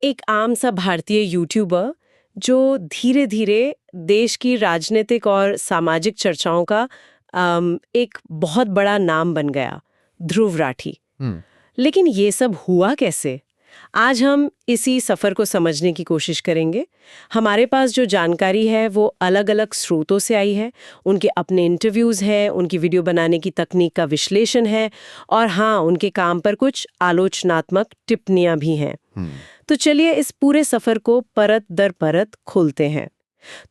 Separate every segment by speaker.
Speaker 1: एक आम सा भारतीय यूट्यूबर जो धीरे धीरे देश की राजनीतिक और सामाजिक चर्चाओं का एक बहुत बड़ा नाम बन गया, ध्रुव राठी।
Speaker 2: हम्म।
Speaker 1: लेकिन ये सब हुआ कैसे? आज हम इसी सफर को समझने की कोशिश करेंगे। हमारे पास जो जानकारी है वो अलग-अलग स्रोतों से आई है, उनके अपने इंटरव्यूज हैं, उनकी वीडियो बनाने की तकनीक का विश्लेषण है और हाँ, उनके काम पर कुछ आलोचनात्मक टिप्पणियां भी हैं। तो चलिए इस पूरे सफर को परत दर परत खोलते हैं।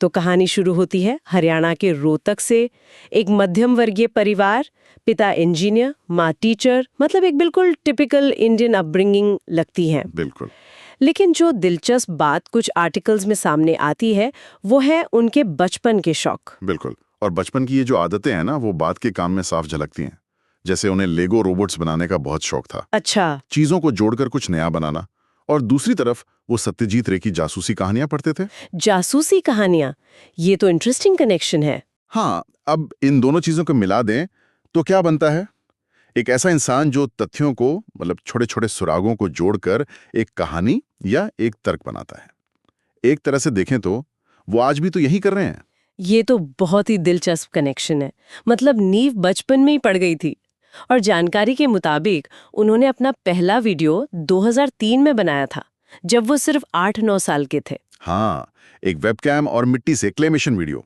Speaker 1: तो कहानी शुरू होती है हरियाणा के रोहतक से। एक मध्यम वर्गीय परिवार, पिता इंजीनियर, माँ टीचर, मतलब एक बिल्कुल टिपिकल इंडियन अपब्रिंगिंग लगती है।
Speaker 2: बिल्कुल।
Speaker 1: लेकिन जो दिलचस्प बात कुछ आर्टिकल्स में सामने आती है वो है उनके बचपन के शौक।
Speaker 2: बिल्कुल। और बचपन की ये जो आदतें हैं ना, वो बाद के काम में साफ झलकती हैं। जैसे उन्हें लेगो रोबोट्स बनाने का बहुत शौक था,
Speaker 1: अच्छा।
Speaker 2: चीजों को जोड़कर कुछ नया बनाना। और दूसरी तरफ वो सत्यजीत रे की जासूसी कहानियां पढ़ते थे।
Speaker 1: जासूसी कहानियां, ये तो इंटरेस्टिंग कनेक्शन है।
Speaker 2: हाँ, अब इन दोनों चीजों को मिला दें तो क्या बनता है? एक ऐसा इंसान जो तथ्यों को, मतलब छोटे छोटे सुरागों को जोड़कर एक कहानी या एक तर्क बनाता है। एक तरह से देखें तो वो आज भी तो यही कर रहे हैं।
Speaker 1: ये तो बहुत ही दिलचस्प कनेक्शन है। मतलब नींव बचपन में ही पड़ गई थी। और जानकारी के मुताबिक उन्होंने अपना पहला वीडियो 2003 में बनाया था, जब वो सिर्फ 8-9 साल के थे।
Speaker 2: हाँ, एक वेबकैम और मिट्टी से क्लेमेशन वीडियो।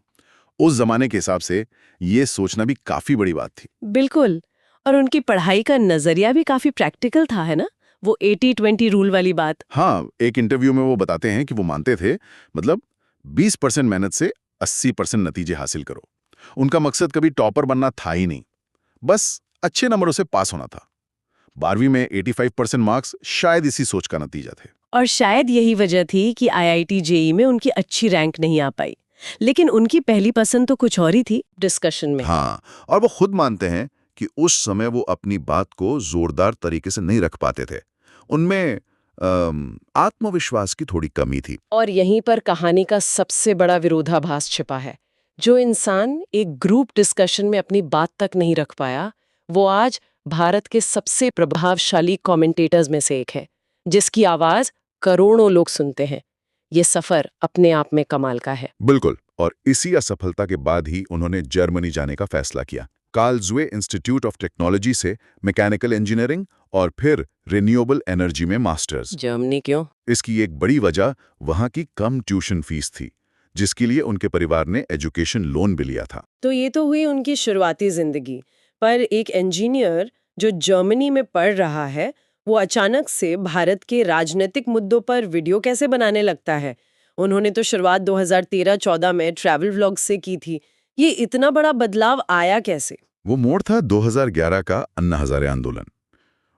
Speaker 2: उस जमाने के हिसाब से ये सोचना भी काफी बड़ी बात थी।
Speaker 1: बिल्कुल। और उनकी पढ़ाई का नजरिया भी काफी प्रैक्टिकल था, है ना? वो 80-20 रूल वाली बात।
Speaker 2: हाँ, एक इंटरव्यू में वो बताते हैं कि वो मानते थे, मतलब 20% मेहनत से 80% नतीजे हासिल करो। उनका मकसद कभी टॉपर बनना था ही नहीं, बस अच्छे नंबरों से पास होना था। 12वीं में 85% मार्क्स शायद इसी सोच का नतीजा थे।
Speaker 1: और शायद यही वजह थी कि आईआईटी जेईई में उनकी अच्छी रैंक नहीं आ पाई। लेकिन उनकी पहली पसंद तो कुछ और ही थी डिस्कशन में।
Speaker 2: हाँ, और वो खुद मानते हैं कि उस समय वो अपनी बात को जोरदार तरीके से नहीं रख पाते थे। उनमें आत्मविश्वास की थोड़ी कमी थी।
Speaker 1: और यहीं पर कहानी का सबसे बड़ा विरोधाभास छिपा है। जो इंसान एक ग्रुप डिस्कशन में अपनी बात तक नहीं रख पाया, वो आज भारत के सबसे प्रभावशाली कमेंटेटर्स में से एक है, जिसकी आवाज करोड़ों लोग सुनते हैं। ये सफर अपने आप में कमाल का है।
Speaker 2: बिल्कुल। और इसी असफलता के बाद ही उन्होंने जर्मनी जाने का फैसला किया। कार्लसरुहे इंस्टीट्यूट ऑफ टेक्नोलॉजी से मैकेनिकल इंजीनियरिंग और फिर रिन्यूएबल एनर्जी में मास्टर्स।
Speaker 1: जर्मनी क्यों?
Speaker 2: इसकी एक बड़ी वजह वहां की कम ट्यूशन फीस थी, जिसके लिए उनके परिवार ने एजुकेशन लोन भी लिया था।
Speaker 1: तो ये तो हुई उनकी शुरुआती जिंदगी। पर एक इंजीनियर जो जर्मनी में पढ़ रहा है, वो अचानक से भारत के राजनीतिक मुद्दों पर वीडियो कैसे बनाने लगता है? उन्होंने तो शुरुआत 2013-14 में ट्रैवल व्लॉग से की थी। ये इतना बड़ा बदलाव आया कैसे?
Speaker 2: वो मोड़ था 2011 का अन्ना हजारे आंदोलन।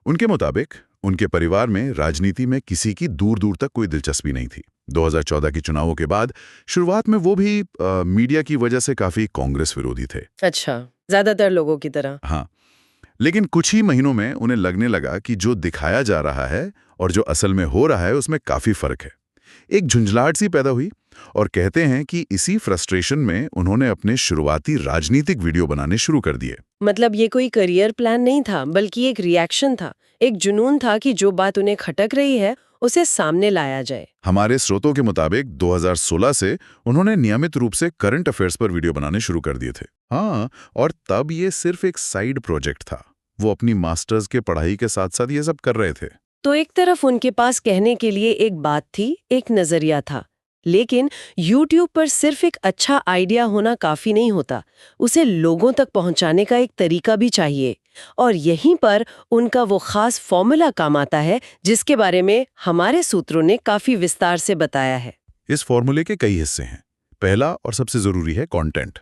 Speaker 2: उनके मुताबिक उनके परिवार में राजनीति में किसी की दूर दूर तक कोई दिलचस्पी नहीं थी। 2014 के चुनावों के बाद शुरुआत में वो भी मीडिया की वजह से काफी कांग्रेस विरोधी थे।
Speaker 1: अच्छा, ज्यादातर लोगों की तरह।
Speaker 2: हाँ, लेकिन कुछ ही महीनों में उन्हें लगने लगा कि जो दिखाया जा रहा है और जो असल में हो रहा है उसमें काफी फर्क है। एक झुंझलाहट सी पैदा हुई और कहते हैं कि इसी फ्रस्ट्रेशन में उन्होंने अपने शुरुआती राजनीतिक वीडियो बनाने शुरू कर दिए।
Speaker 1: मतलब ये कोई करियर प्लान नहीं था, बल्कि एक रिएक्शन था, एक जुनून था कि जो बात उन्हें खटक रही है उसे सामने लाया जाए।
Speaker 2: हमारे स्रोतों के मुताबिक 2016 से उन्होंने नियमित रूप से करंट अफेयर्स पर वीडियो बनाने शुरू कर दिए थे। हाँ, और तब ये सिर्फ एक साइड प्रोजेक्ट था। वो अपनी मास्टर्स के पढ़ाई के साथ साथ ये सब कर रहे थे।
Speaker 1: तो एक तरफ उनके पास कहने के लिए एक बात थी, एक नजरिया था। लेकिन YouTube पर सिर्फ एक अच्छा आइडिया होना काफी नहीं होता, उसे लोगों तक पहुंचाने का एक तरीका भी चाहिए। और यहीं पर उनका वो खास फॉर्मूला काम आता है, जिसके बारे में हमारे सूत्रों ने काफी विस्तार से बताया है।
Speaker 2: इस फॉर्मूले के कई हिस्से हैं। पहला और सबसे जरूरी है कंटेंट।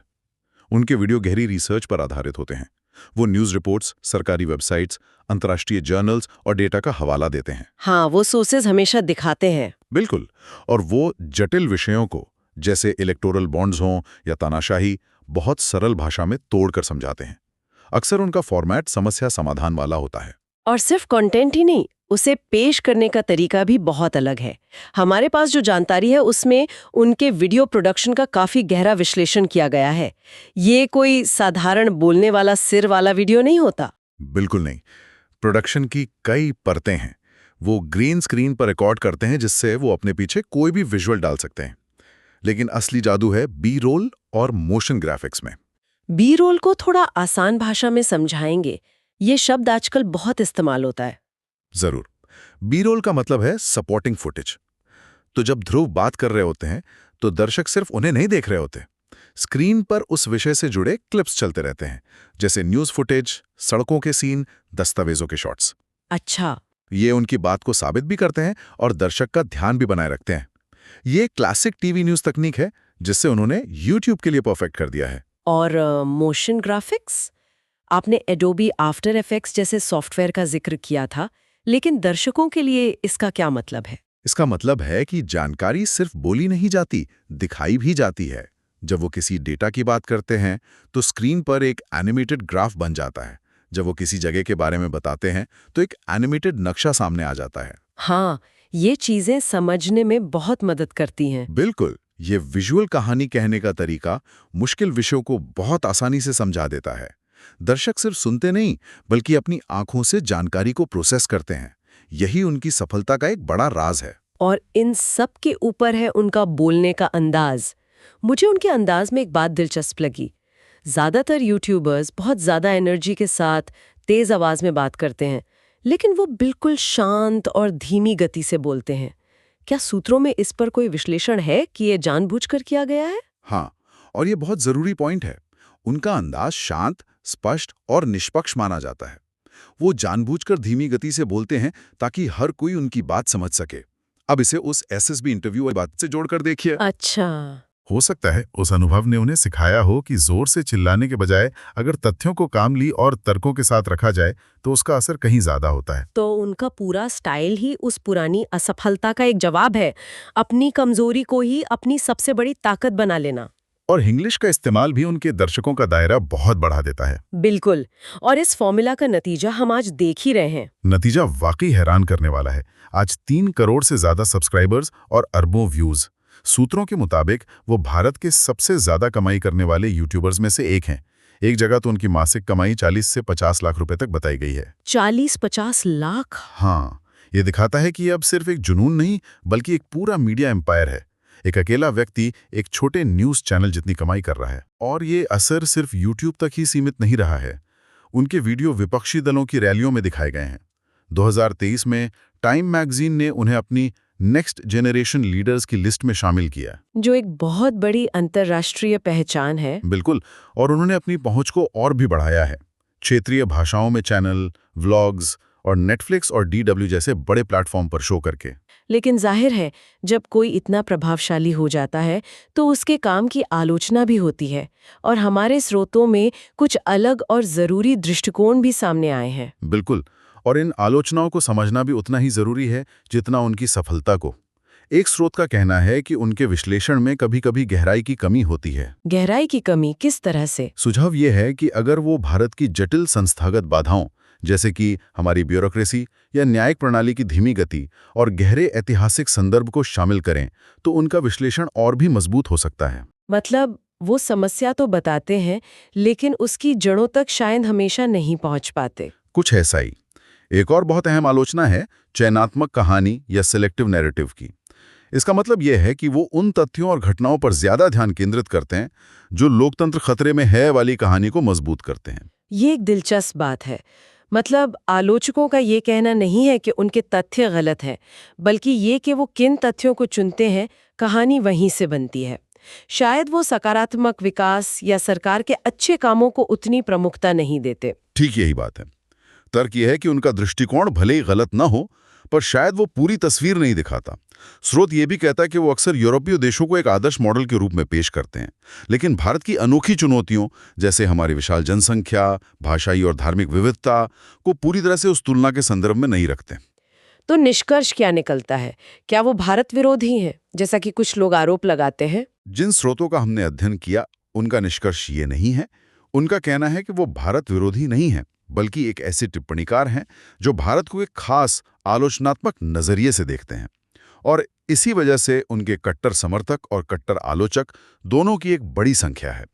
Speaker 2: उनके वीडियो गहरी रिसर्च पर आधारित होते हैं। वो न्यूज़ रिपोर्ट्स, सरकारी वेबसाइट्स, अंतर्राष्ट्रीय जर्नल्स और डेटा का हवाला देते हैं।
Speaker 1: हाँ, वो सोर्सेज हमेशा दिखाते हैं।
Speaker 2: बिल्कुल। और वो जटिल विषयों को, जैसे इलेक्टोरल बॉन्ड्स हों या तानाशाही, बहुत सरल भाषा में तोड़कर समझाते हैं। अक्सर उनका फॉर्मेट समस्या समाधान वाला होता है।
Speaker 1: और सिर्फ कंटेंट ही नहीं, उसे पेश करने का तरीका भी बहुत अलग है। हमारे पास जो जानकारी है उसमें उनके वीडियो प्रोडक्शन का काफी गहरा विश्लेषण किया गया है। ये कोई साधारण बोलने वाला सिर वाला वीडियो नहीं होता।
Speaker 2: बिल्कुल नहीं। प्रोडक्शन की कई परतें हैं। वो ग्रीन स्क्रीन पर रिकॉर्ड करते हैं जिससे वो अपने पीछे कोई भी विजुअल डाल सकते हैं। लेकिन असली जादू है बी रोल और मोशन ग्राफिक्स में।
Speaker 1: बी रोल को थोड़ा आसान भाषा में समझाएंगे? ये शब्द आजकल बहुत इस्तेमाल होता है।
Speaker 2: जरूर। बी रोल का मतलब है सपोर्टिंग फुटेज। तो जब ध्रुव बात कर रहे होते हैं तो दर्शक सिर्फ उन्हें नहीं देख रहे होते। स्क्रीन पर उस विषय से जुड़े क्लिप्स चलते रहते हैं, जैसे न्यूज़ फुटेज, सड़कों के सीन, दस्तावेजों के शॉट्स।
Speaker 1: अच्छा।
Speaker 2: ये उनकी बात को साबित भी करते हैं और दर्शक का ध्यान भी बनाए रखते हैं। ये क्लासिक टीवी न्यूज़ तकनीक है जिससे उन्होंने यूट्यूब के लिए परफेक्ट कर दिया है।
Speaker 1: और मोशन ग्राफिक्स? आपने एडोबी आफ्टर इफेक्ट्स जैसे सॉफ्टवेयर का जिक्र किया था, लेकिन दर्शकों के लिए इसका क्या मतलब है?
Speaker 2: इसका मतलब है कि जानकारी सिर्फ बोली नहीं जाती, दिखाई भी जाती है। जब वो किसी डेटा की बात करते हैं तो स्क्रीन पर एक एनिमेटेड ग्राफ बन जाता है। जब वो किसी जगह के बारे में बताते हैं तो एक एनिमेटेड नक्शा सामने आ जाता है।
Speaker 1: हाँ, ये चीजें समझने में बहुत मदद करती हैं।
Speaker 2: बिल्कुल, ये विजुअल कहानी कहने का तरीका मुश्किल विषयों को बहुत आसानी से समझा देता है। दर्शक सिर्फ सुनते नहीं, बल्कि अपनी आंखों से जानकारी को प्रोसेस करते हैं। यही उनकी सफलता का एक बड़ा राज है।
Speaker 1: और इन सब के ऊपर है उनका बोलने का अंदाज। मुझे उनके अंदाज में एक बात दिलचस्प लगी। ज्यादातर यूट्यूबर्स बहुत ज्यादा एनर्जी के साथ तेज आवाज में बात करते हैं, लेकिन वो बिल्कुल शांत और धीमी गति से बोलते हैं। क्या सूत्रों में इस पर कोई विश्लेषण है कि ये जानबूझकर किया गया है?
Speaker 2: हाँ, और ये बहुत जरूरी पॉइंट है। उनका अंदाज शांत, स्पष्ट और निष्पक्ष माना जाता है। वो जानबूझकर धीमी गति से बोलते हैं ताकि हर कोई उनकी बात समझ सके। अब इसे उस एसएसबी इंटरव्यू वाली बात से जोड़कर देखिए।
Speaker 1: अच्छा।
Speaker 3: हो सकता है उस अनुभव ने उन्हें सिखाया हो कि जोर से चिल्लाने के बजाय अगर तथ्यों को काम ली और तर्कों के साथ रखा जाए तो उसका असर कहीं ज्यादा होता है।
Speaker 1: तो उनका पूरा स्टाइल ही उस पुरानी असफलता का एक जवाब है, अपनी कमजोरी को ही अपनी सबसे बड़ी ताकत बना लेना।
Speaker 3: और इंग्लिश का इस्तेमाल भी उनके दर्शकों का दायरा बहुत बढ़ा देता है।
Speaker 1: बिल्कुल। और इस फॉर्मूला का नतीजा हम आज देख ही रहे हैं।
Speaker 3: नतीजा वाकई हैरान करने वाला है। आज 3 करोड़ से ज्यादा सब्सक्राइबर्स और अरबों व्यूज। सूत्रों के मुताबिक वो भारत के सबसे ज्यादा कमाई करने वाले यूट्यूबर्स में से एक हैं। एक जगह तो उनकी मासिक कमाई 40 से 50 लाख रुपए तक बताई गई है।
Speaker 1: 40-50 लाख?
Speaker 3: हाँ, ये दिखाता है कि ये अब सिर्फ एक जुनून नहीं, बल्कि एक पूरा मीडिया एम्पायर है। एक अकेला व्यक्ति एक छोटे न्यूज़ चैनल जितनी कमाई कर रहा है। और ये असर सिर्फ यूट्यूब तक ही सीमित नहीं रहा है। उनके वीडियो विपक्षी दलों की रैलियों में दिखाए गए हैं। 2023 में टाइम मैगजीन ने उन्हें अपनी नेक्स्ट जनरेशन लीडर्स की लिस्ट में शामिल किया,
Speaker 1: जो एक बहुत बड़ी अंतर्राष्ट्रीय पहचान है।
Speaker 3: बिल्कुल। और उन्होंने अपनी पहुंच को और भी बढ़ाया है। क्षेत्रीय भाषाओं में चैनल, व्लॉग्स और नेटफ्लिक्स और DW जैसे बड़े प्लेटफॉर्म पर शो करके।
Speaker 1: लेकिन जाहिर है, जब कोई इतना प्रभावशाली हो जाता है तो उसके काम की आलोचना भी होती है। और हमारे स्रोतों में कुछ अलग और ज़रूरी दृष्टिकोण भी सामने आए हैं।
Speaker 3: बिल्कुल। और इन आलोचनाओं को समझना भी उतना ही जरूरी है जितना उनकी सफलता को। एक स्रोत का कहना है कि उनके विश्लेषण में कभी-कभी गहराई की कमी होती है।
Speaker 1: गहराई की कमी किस तरह से?
Speaker 3: सुझाव ये है कि अगर वो भारत की जटिल संस्थागत बाधाओं, जैसे कि हमारी ब्यूरोक्रेसी या न्यायिक प्रणाली की धीमी गति और गहरे ऐतिहासिक संदर्भ को शामिल करें, तो उनका विश्लेषण और भी मजबूत हो सकता है।
Speaker 1: मतलब वो समस्या तो बताते हैं, लेकिन उसकी जड़ों तक शायद हमेशा नहीं पहुंच पाते।
Speaker 3: कुछ ऐसा ही। एक और बहुत अहम आलोचना है चयनात्मक कहानी या सिलेक्टिव नैरेटिव की। इसका मतलब यह है कि वो उन तथ्यों और घटनाओं पर ज्यादा ध्यान केंद्रित करते हैं जो लोकतंत्र खतरे में है वाली कहानी को मजबूत करते हैं।
Speaker 1: ये एक दिलचस्प बात है। मतलब आलोचकों का ये कहना नहीं है कि उनके तथ्य गलत हैं, बल्कि ये कि वो किन तथ्यों को चुनते हैं, कहानी वहीं से बनती है। शायद वो सकारात्मक विकास या सरकार के अच्छे कामों को उतनी प्रमुखता नहीं देते।
Speaker 2: ठीक यही बात है। तर्क यह है कि उनका दृष्टिकोण भले ही गलत न हो, पर शायद वो पूरी तस्वीर नहीं दिखाता। स्रोत ये भी कहता है कि वो अक्सर यूरोपीय देशों को एक आदर्श मॉडल के रूप में पेश करते हैं, लेकिन भारत की अनोखी चुनौतियों, जैसे हमारी विशाल जनसंख्या, भाषाई और धार्मिक विविधता, को पूरी तरह से उस तुलना के संदर्भ में नहीं रखते।
Speaker 1: तो निष्कर्ष क्या निकलता है? क्या वो भारत विरोधी हैं, जैसा कि कुछ लोग आरोप लगाते हैं?
Speaker 2: जिन स्रोतों का हमने अध्ययन किया, उनका निष्कर्ष ये नहीं है। उनका कहना है कि वो भारत विरोधी नहीं है, बल्कि एक ऐसे टिप्पणीकार हैं जो भारत को एक खास आलोचनात्मक नजरिए से देखते हैं। और इसी वजह से उनके कट्टर समर्थक और कट्टर आलोचक दोनों की एक बड़ी संख्या है।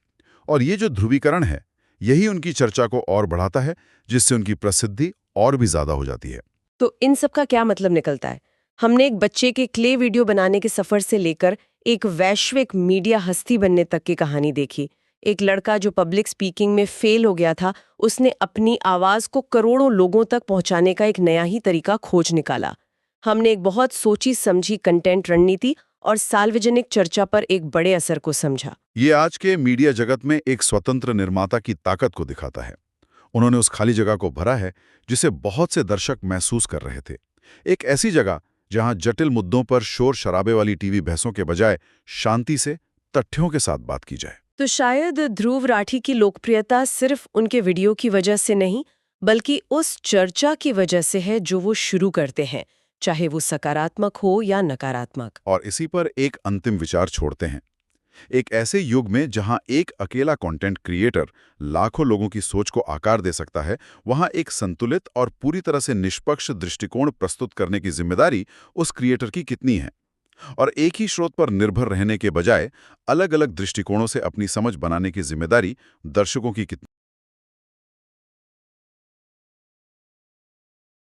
Speaker 2: और ये जो ध्रुवीकरण है, यही उनकी चर्चा को और बढ़ाता है, जिससे उनकी प्रसिद्धि और भी ज्यादा हो जाती है।
Speaker 1: तो इन सब का क्या मतलब निकलता है? हमने एक बच्चे के क्ले वीडियो बनाने के सफर से लेकर एक वैश्विक मीडिया हस्ती बनने तक की कहानी देखी। एक लड़का जो पब्लिक स्पीकिंग में फेल हो गया था, उसने अपनी आवाज को करोड़ों लोगों तक पहुंचाने का एक नया ही तरीका खोज निकाला। हमने एक बहुत सोची समझी कंटेंट रणनीति और सार्वजनिक चर्चा पर एक बड़े असर को समझा।
Speaker 3: ये आज के मीडिया जगत में एक स्वतंत्र निर्माता की ताकत को दिखाता है। उन्होंने उस खाली जगह को भरा है जिसे बहुत से दर्शक महसूस कर रहे थे। एक ऐसी जगह जहां जटिल मुद्दों पर शोर शराबे वाली टीवी बहसों के बजाय शांति से तथ्यों के साथ बात की जाए।
Speaker 1: तो शायद ध्रुव राठी की लोकप्रियता सिर्फ उनके वीडियो की वजह से नहीं, बल्कि उस चर्चा की वजह से है जो वो शुरू करते हैं, चाहे वो सकारात्मक हो या नकारात्मक।
Speaker 3: और इसी पर एक अंतिम विचार छोड़ते हैं। एक ऐसे युग में जहां एक अकेला कंटेंट क्रिएटर लाखों लोगों की सोच को आकार दे सकता है, वहां एक संतुलित और पूरी तरह से निष्पक्ष दृष्टिकोण प्रस्तुत करने की जिम्मेदारी उस क्रिएटर की कितनी है। और एक ही स्रोत पर निर्भर रहने के बजाय अलग-अलग दृष्टिकोणों से अपनी समझ बनाने की जिम्मेदारी दर्शकों की कितनी